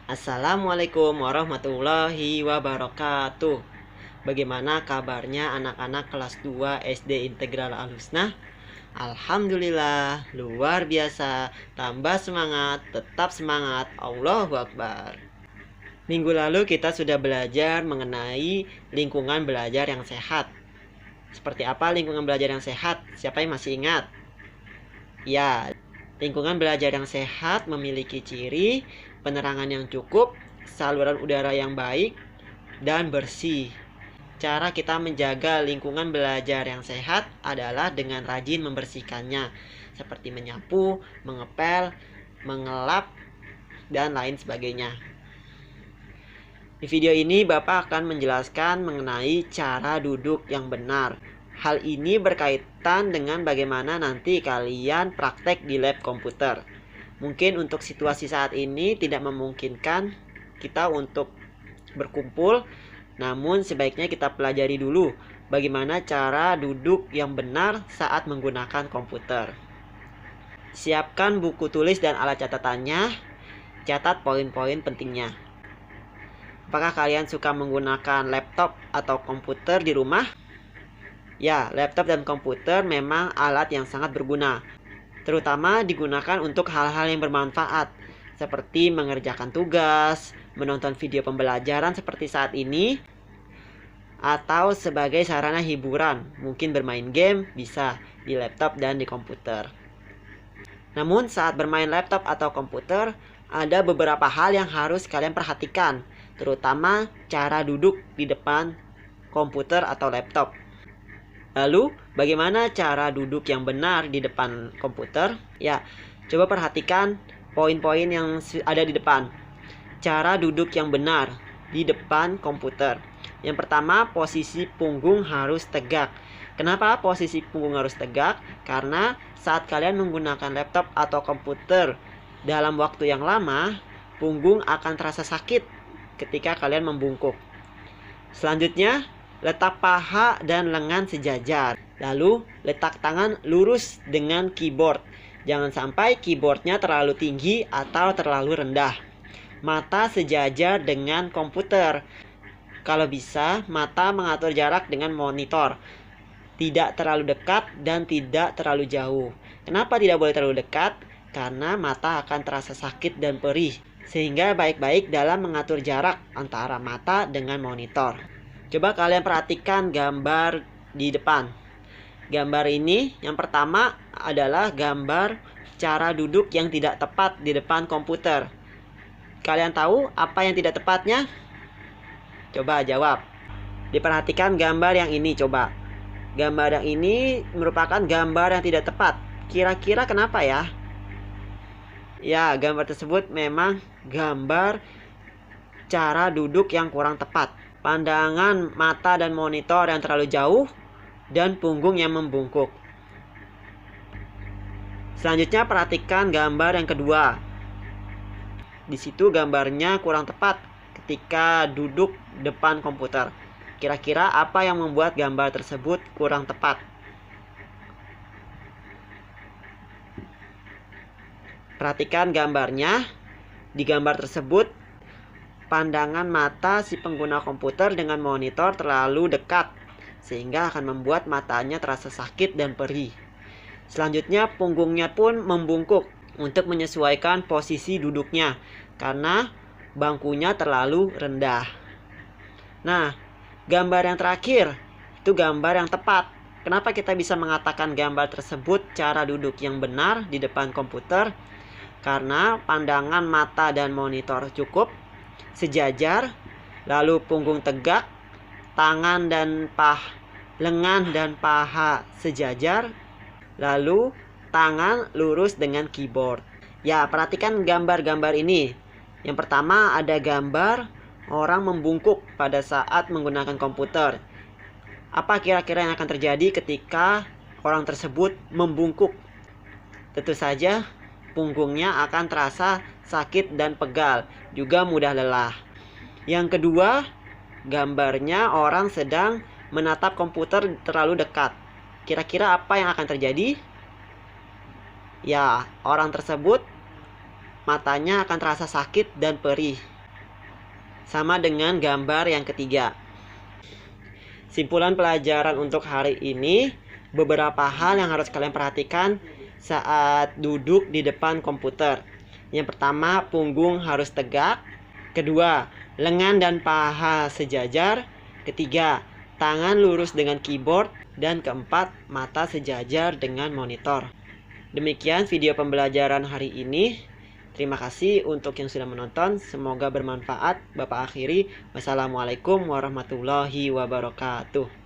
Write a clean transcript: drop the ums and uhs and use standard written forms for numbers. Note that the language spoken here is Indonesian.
Assalamualaikum warahmatullahi wabarakatuh. Bagaimana kabarnya anak-anak kelas 2 SD Integral Al-Husnah? Alhamdulillah, luar biasa. Tambah semangat, tetap semangat. Allahu Akbar. Minggu lalu kita sudah belajar mengenai lingkungan belajar yang sehat. Seperti apa lingkungan belajar yang sehat? Siapa yang masih ingat? Ya, lingkungan belajar yang sehat memiliki ciri penerangan yang cukup, saluran udara yang baik, dan bersih. Cara kita menjaga lingkungan belajar yang sehat adalah dengan rajin membersihkannya, seperti menyapu, mengepel, mengelap, dan lain sebagainya. Di video ini Bapak akan menjelaskan mengenai cara duduk yang benar. Hal ini berkaitan dengan bagaimana nanti kalian praktek di lab komputer. Mungkin untuk situasi saat ini tidak memungkinkan kita untuk berkumpul, namun sebaiknya kita pelajari dulu bagaimana cara duduk yang benar saat menggunakan komputer. Siapkan buku tulis dan alat catatannya, catat poin-poin pentingnya. Apakah kalian suka menggunakan laptop atau komputer di rumah? Ya, laptop dan komputer memang alat yang sangat berguna, terutama digunakan untuk hal-hal yang bermanfaat, seperti mengerjakan tugas, menonton video pembelajaran seperti saat ini, atau sebagai sarana hiburan, mungkin bermain game bisa di laptop dan di komputer. Namun saat bermain laptop atau komputer, ada beberapa hal yang harus kalian perhatikan, terutama cara duduk di depan komputer atau laptop. Lalu, bagaimana cara duduk yang benar di depan komputer? Ya, coba perhatikan poin-poin yang ada di depan. Cara duduk yang benar di depan komputer. Yang pertama, posisi punggung harus tegak. Kenapa posisi punggung harus tegak? Karena saat kalian menggunakan laptop atau komputer dalam waktu yang lama, punggung akan terasa sakit ketika kalian membungkuk. Selanjutnya, letak paha dan lengan sejajar. Lalu, letak tangan lurus dengan keyboard. Jangan sampai keyboardnya terlalu tinggi atau terlalu rendah. Mata sejajar dengan komputer. Kalau bisa, mata mengatur jarak dengan monitor. Tidak terlalu dekat dan tidak terlalu jauh. Kenapa tidak boleh terlalu dekat? Karena mata akan terasa sakit dan perih. Sehingga baik-baik dalam mengatur jarak antara mata dengan monitor. Coba kalian perhatikan gambar di depan. Gambar ini yang pertama adalah gambar cara duduk yang tidak tepat di depan komputer. Kalian tahu apa yang tidak tepatnya? Coba jawab. Diperhatikan gambar yang ini coba. Gambar yang ini merupakan gambar yang tidak tepat. Kira-kira kenapa ya? Ya, gambar tersebut memang gambar cara duduk yang kurang tepat. Pandangan mata dan monitor yang terlalu jauh, dan punggung yang membungkuk. Selanjutnya perhatikan gambar yang kedua. Di situ gambarnya kurang tepat ketika duduk depan komputer. Kira-kira apa yang membuat gambar tersebut kurang tepat? Perhatikan gambarnya. Di gambar tersebut, pandangan mata si pengguna komputer dengan monitor terlalu dekat, sehingga akan membuat matanya terasa sakit dan perih. Selanjutnya, punggungnya pun membungkuk untuk menyesuaikan posisi duduknya, karena bangkunya terlalu rendah. Nah, gambar yang terakhir, itu gambar yang tepat. Kenapa kita bisa mengatakan gambar tersebut cara duduk yang benar di depan komputer? Karena pandangan mata dan monitor cukup, sejajar, lalu punggung tegak, tangan dan lengan dan paha sejajar, lalu tangan lurus dengan keyboard. Ya, perhatikan gambar-gambar ini. Yang pertama ada gambar orang membungkuk pada saat menggunakan komputer. Apa kira-kira yang akan terjadi ketika orang tersebut membungkuk? Tentu saja punggungnya akan terasa sakit dan pegal, juga mudah lelah. Yang kedua, gambarnya orang sedang menatap komputer terlalu dekat. Kira-kira apa yang akan terjadi? Ya, orang tersebut matanya akan terasa sakit dan perih. sama dengan gambar yang ketiga. Simpulan pelajaran untuk hari ini, beberapa hal yang harus kalian perhatikan saat duduk di depan komputer. Yang pertama, punggung harus tegak. Kedua, lengan dan paha sejajar. Ketiga, tangan lurus dengan keyboard. Dan keempat, mata sejajar dengan monitor. Demikian video pembelajaran hari ini. Terima kasih untuk yang sudah menonton. Semoga bermanfaat. Bapak akhiri. Wassalamualaikum warahmatullahi wabarakatuh.